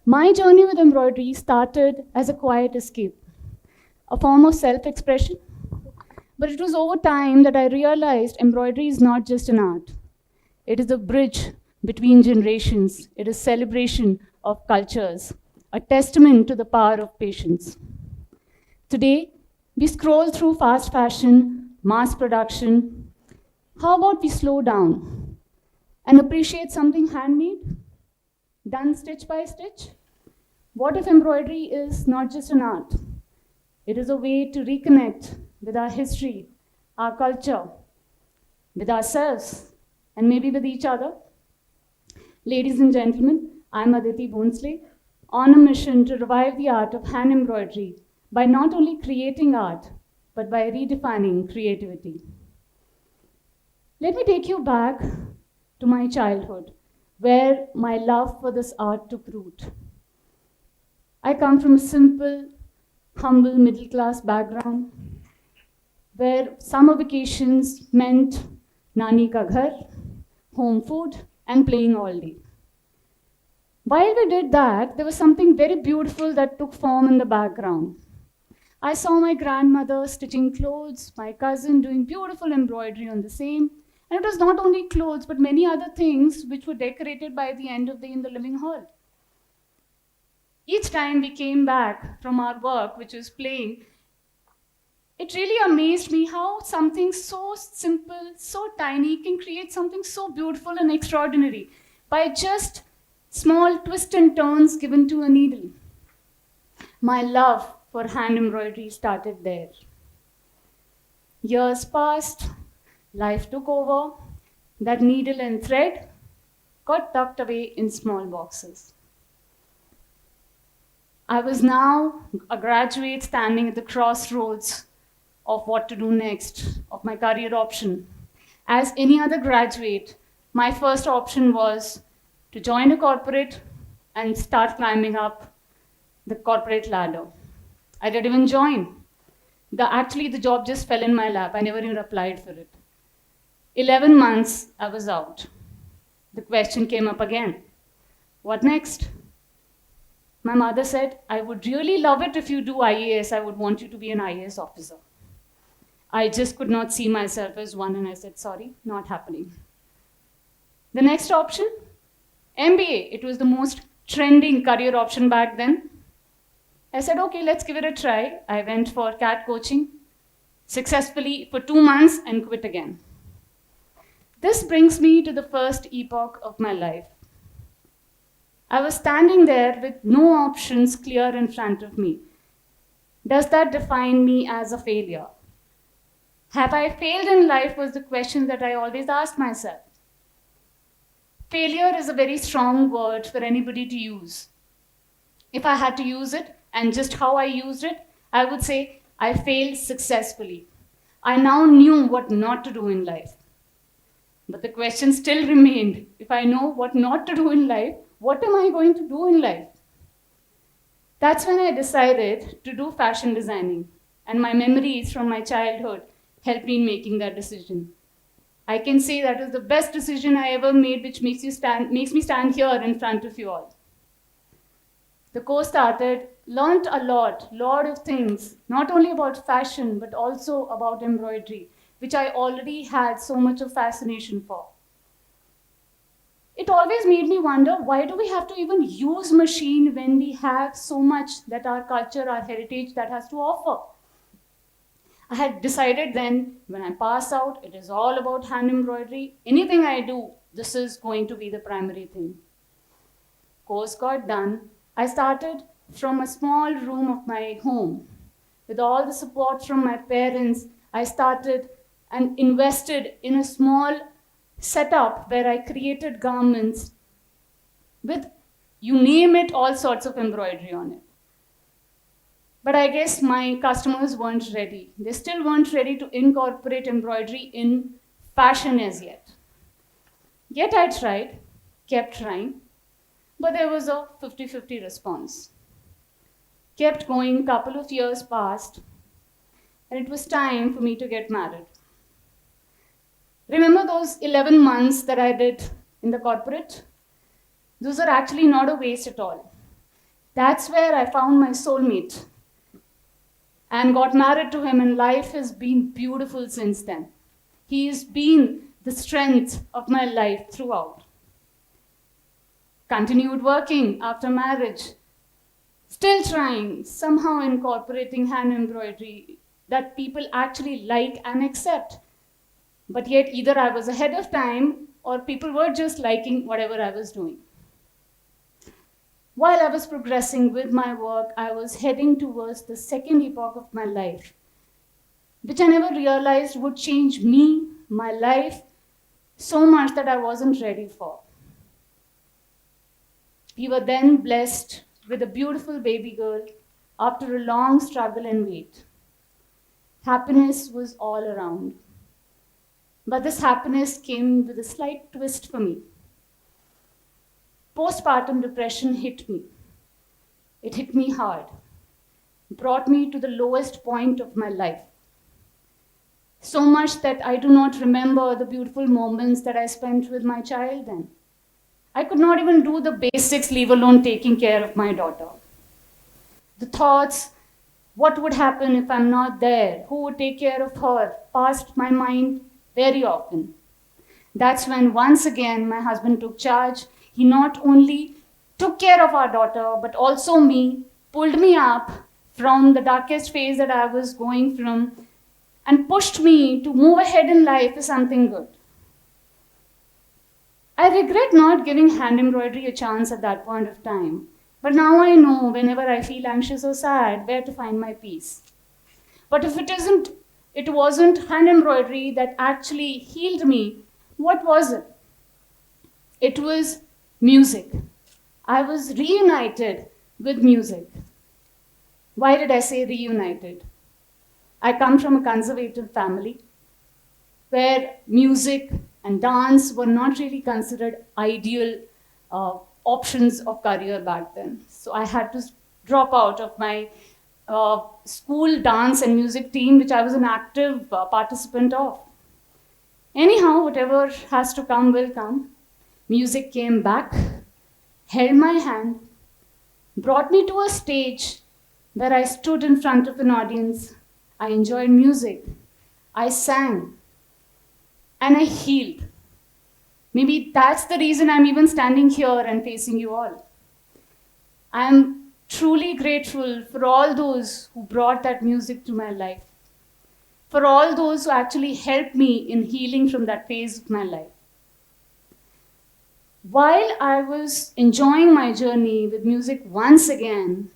My journey with embroidery started as a quiet escape, a form of self-expression. But it was over time that I realized embroidery is not just an art. It is a bridge between generations. It is celebration of cultures, a testament to the power of patience. Today, we scroll through fast fashion, mass production. How about we slow down and appreciate something handmade, done stitch by stitch? What if embroidery is not just an art? It is a way to reconnect with our history, our culture, with ourselves, and maybe with each other. Ladies and gentlemen, I'm Aditi Bhonsle, on a mission to revive the art of hand embroidery by not only creating art, but by redefining creativity. Let me take you back to my childhood, where my love for this art took root. I come from a simple, humble, middle-class background, where summer vacations meant nani ka ghar, home food, and playing all day. While we did that, there was something very beautiful that took form in the background. I saw my grandmother stitching clothes, my cousin doing beautiful embroidery on the same, and it was not only clothes, but many other things which were decorated by the end of the day in the living hall. Each time we came back from our work, which was playing, it really amazed me how something so simple, so tiny, can create something so beautiful and extraordinary by just small twists and turns given to a needle. My love for hand embroidery started there. Years passed, life took over, that needle and thread got tucked away in small boxes. I was now a graduate standing at the crossroads of what to do next, of my career option. As any other graduate, my first option was to join a corporate and start climbing up the corporate ladder. I didn't even join. Actually, the job just fell in my lap. I never even applied for it. 11 months, I was out. The question came up again. What next? My mother said, I would really love it if you do IAS. I would want you to be an IAS officer. I just could not see myself as one, and I said, sorry, not happening. The next option, MBA. It was the most trending career option back then. I said, okay, let's give it a try. I went for CAT coaching successfully for 2 months and quit again. This brings me to the first epoch of my life. I was standing there with no options clear in front of me. Does that define me as a failure? Have I failed in life was the question that I always asked myself. Failure is a very strong word for anybody to use. If I had to use it, and just how I used it, I would say I failed successfully. I now knew what not to do in life. But the question still remained, if I know what not to do in life, what am I going to do in life? That's when I decided to do fashion designing, and my memories from my childhood helped me in making that decision. I can say that is the best decision I ever made, which makes me stand here in front of you all. The course started, learned a lot of things, not only about fashion, but also about embroidery, which I already had so much of fascination for. It always made me wonder, why do we have to even use machine when we have so much that our culture, our heritage that has to offer? I had decided then, when I pass out, it is all about hand embroidery. Anything I do, this is going to be the primary thing. Course got done. I started from a small room of my home. With all the support from my parents, I started and invested in a small setup where I created garments with, you name it, all sorts of embroidery on it. But I guess my customers weren't ready. They still weren't ready to incorporate embroidery in fashion as yet. Yet I tried, kept trying, but there was a 50-50 response. Kept going, couple of years passed, and it was time for me to get married. Remember those 11 months that I did in the corporate? Those are actually not a waste at all. That's where I found my soulmate and got married to him, and life has been beautiful since then. He has been the strength of my life throughout. Continued working after marriage, still trying, somehow incorporating hand embroidery that people actually like and accept. But yet either I was ahead of time or people were just liking whatever I was doing. While I was progressing with my work, I was heading towards the second epoch of my life, which I never realized would change me, my life, so much that I wasn't ready for. We were then blessed with a beautiful baby girl after a long struggle and wait. Happiness was all around. But this happiness came with a slight twist for me. Postpartum depression hit me. It hit me hard, brought me to the lowest point of my life. So much that I do not remember the beautiful moments that I spent with my child then. I could not even do the basics, leave alone taking care of my daughter. The thoughts, what would happen if I'm not there? Who would take care of her? Passed my mind very often. That's when once again my husband took charge. He not only took care of our daughter, but also me, pulled me up from the darkest phase that I was going from, and pushed me to move ahead in life is something good. I regret not giving hand embroidery a chance at that point of time. But now I know whenever I feel anxious or sad, where to find my peace. But if it wasn't hand embroidery that actually healed me, what was it? It was music. I was reunited with music. Why did I say reunited? I come from a conservative family where music and dance were not really considered ideal options of career back then. So I had to drop out of my school dance and music team, which I was an active participant of. Anyhow, whatever has to come will come. Music came back, held my hand, brought me to a stage where I stood in front of an audience. I enjoyed music. I sang. And I healed. Maybe that's the reason I'm even standing here and facing you all. I'm truly grateful for all those who brought that music to my life, for all those who actually helped me in healing from that phase of my life. While I was enjoying my journey with music once again,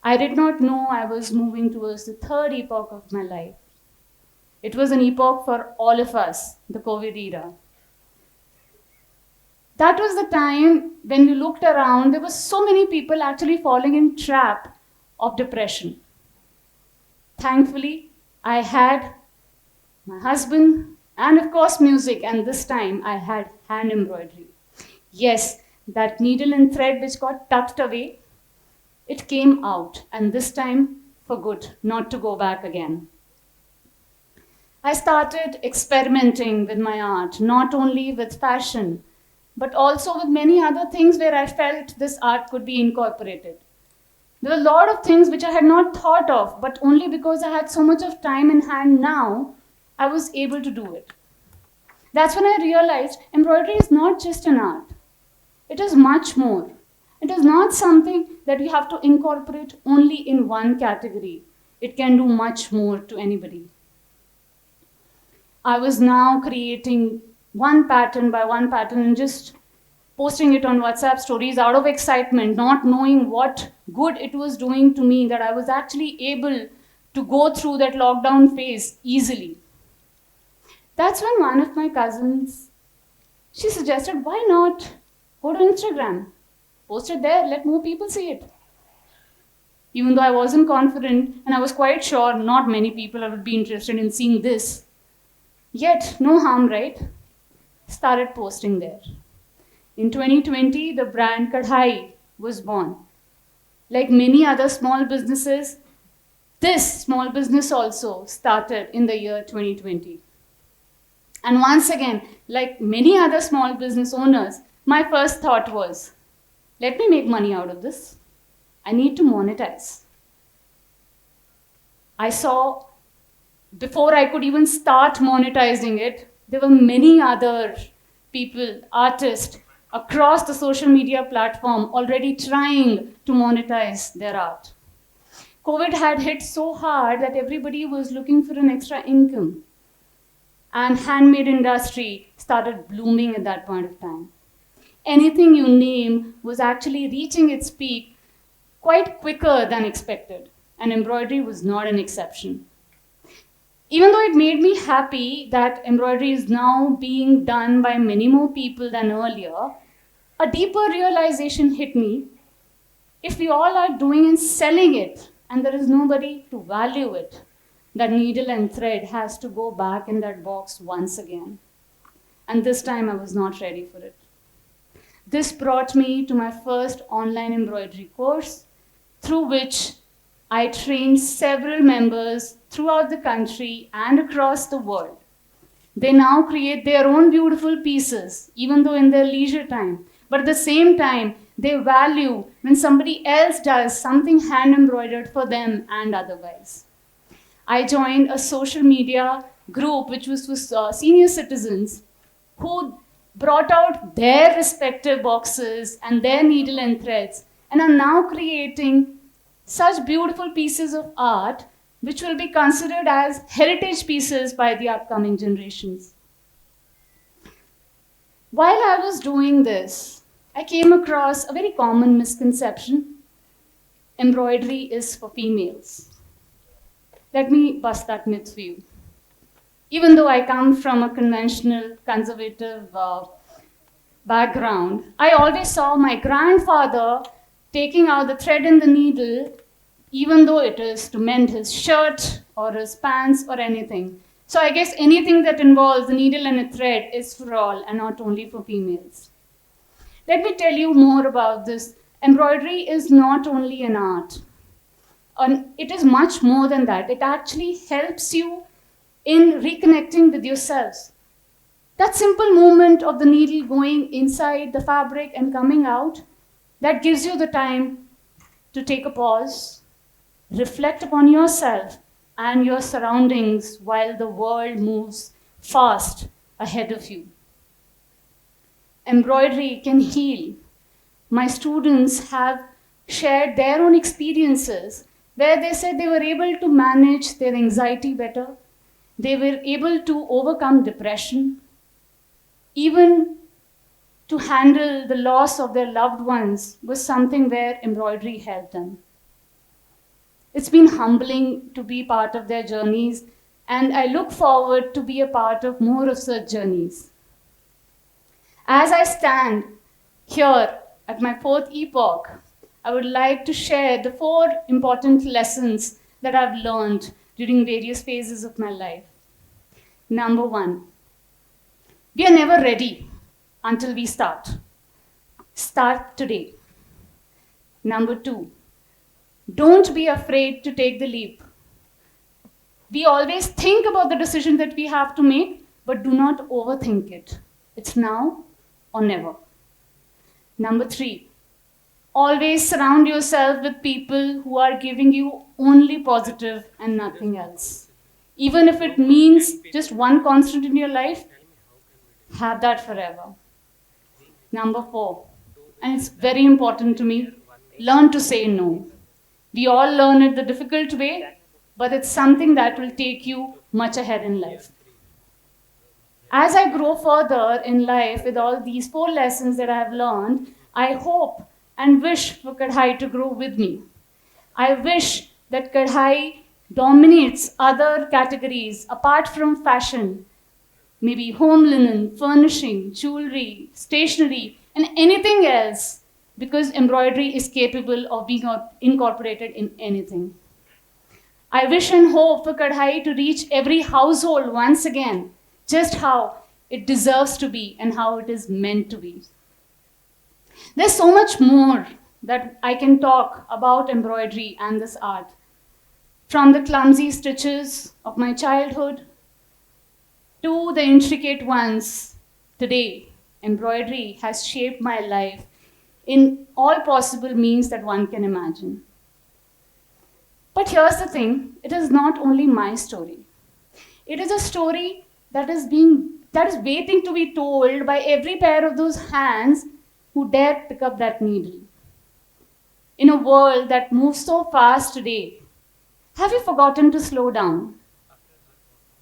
I did not know I was moving towards the third epoch of my life. It was an epoch for all of us, the COVID era. That was the time when we looked around, there were so many people actually falling in trap of depression. Thankfully, I had my husband and of course music, and this time I had hand embroidery. Yes, that needle and thread which got tucked away, it came out, and this time for good, not to go back again. I started experimenting with my art, not only with fashion, but also with many other things where I felt this art could be incorporated. There were a lot of things which I had not thought of, but only because I had so much of time in hand now, I was able to do it. That's when I realized embroidery is not just an art. It is much more. It is not something that we have to incorporate only in one category. It can do much more to anybody. I was now creating one pattern by one pattern and just posting it on WhatsApp stories out of excitement, not knowing what good it was doing to me, that I was actually able to go through that lockdown phase easily. That's when one of my cousins, she suggested, why not go to Instagram? Post it there, let more people see it. Even though I wasn't confident and I was quite sure not many people would be interested in seeing this. Yet, no harm, right? Started posting there. In 2020, the brand Kadhai was born. Like many other small businesses, this small business also started in the year 2020. And once again, like many other small business owners, my first thought was, let me make money out of this. I need to monetize. I saw, before I could even start monetizing it, there were many other people, artists, across the social media platform already trying to monetize their art. COVID had hit so hard that everybody was looking for an extra income. And handmade industry started blooming at that point of time. Anything you name was actually reaching its peak quite quicker than expected, and embroidery was not an exception. Even though it made me happy that embroidery is now being done by many more people than earlier, a deeper realization hit me. If we all are doing and selling it, and there is nobody to value it, that needle and thread has to go back in that box once again. And this time I was not ready for it. This brought me to my first online embroidery course, through which I trained several members throughout the country and across the world. They now create their own beautiful pieces, even though in their leisure time. But at the same time, they value when somebody else does something hand embroidered for them and otherwise. I joined a social media group which was for senior citizens who brought out their respective boxes and their needle and threads and are now creating such beautiful pieces of art which will be considered as heritage pieces by the upcoming generations. While I was doing this, I came across a very common misconception. Embroidery is for females. Let me bust that myth for you. Even though I come from a conventional, conservative background, I always saw my grandfather taking out the thread and the needle, even though it is to mend his shirt or his pants or anything. So I guess anything that involves a needle and a thread is for all and not only for females. Let me tell you more about this. Embroidery is not only an art. It is much more than that. It actually helps you in reconnecting with yourselves. That simple movement of the needle going inside the fabric and coming out, that gives you the time to take a pause, reflect upon yourself and your surroundings while the world moves fast ahead of you. Embroidery can heal. My students have shared their own experiences where they said they were able to manage their anxiety better, they were able to overcome depression, even to handle the loss of their loved ones was something where embroidery helped them. It's been humbling to be part of their journeys, and I look forward to be a part of more of such journeys. As I stand here at my fourth epoch, I would like to share the 4 important lessons that I've learned during various phases of my life. Number 1, we are never ready until we start. Start today. Number 2, don't be afraid to take the leap. We always think about the decision that we have to make, but do not overthink it. It's now or never. Number 3, always surround yourself with people who are giving you only positive and nothing else. Even if it means just one constant in your life, have that forever. Number 4, and it's very important to me, learn to say no. We all learn it the difficult way, but it's something that will take you much ahead in life. As I grow further in life with all these 4 lessons that I have learned, I hope and wish for Kadhai to grow with me. I wish that Kadhai dominates other categories apart from fashion, maybe home linen, furnishing, jewelry, stationery, and anything else, because embroidery is capable of being incorporated in anything. I wish and hope for Kadhai to reach every household once again, just how it deserves to be and how it is meant to be. There's so much more that I can talk about embroidery and this art. From the clumsy stitches of my childhood to the intricate ones today, embroidery has shaped my life in all possible means that one can imagine. But here's the thing, it is not only my story. It is a story that is waiting to be told by every pair of those hands who dare pick up that needle. In a world that moves so fast today, have you forgotten to slow down?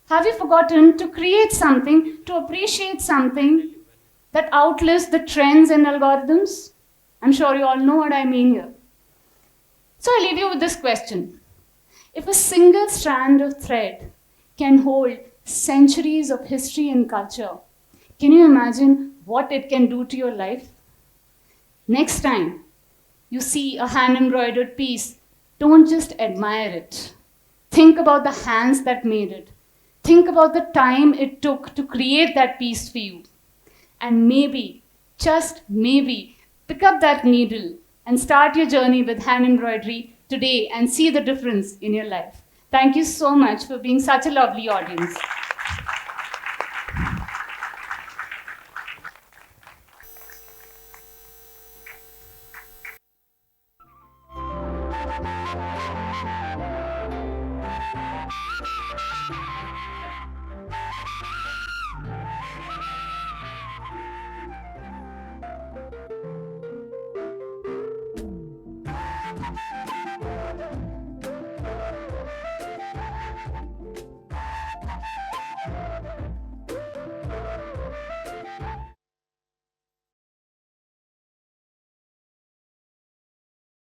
Have you forgotten to create something, to appreciate something that outlives the trends and algorithms? I'm sure you all know what I mean here. So I leave you with this question. If a single strand of thread can hold centuries of history and culture, can you imagine what it can do to your life? Next time you see a hand-embroidered piece, don't just admire it. Think about the hands that made it. Think about the time it took to create that piece for you. And maybe, just maybe, pick up that needle and start your journey with hand embroidery today and see the difference in your life. Thank you so much for being such a lovely audience.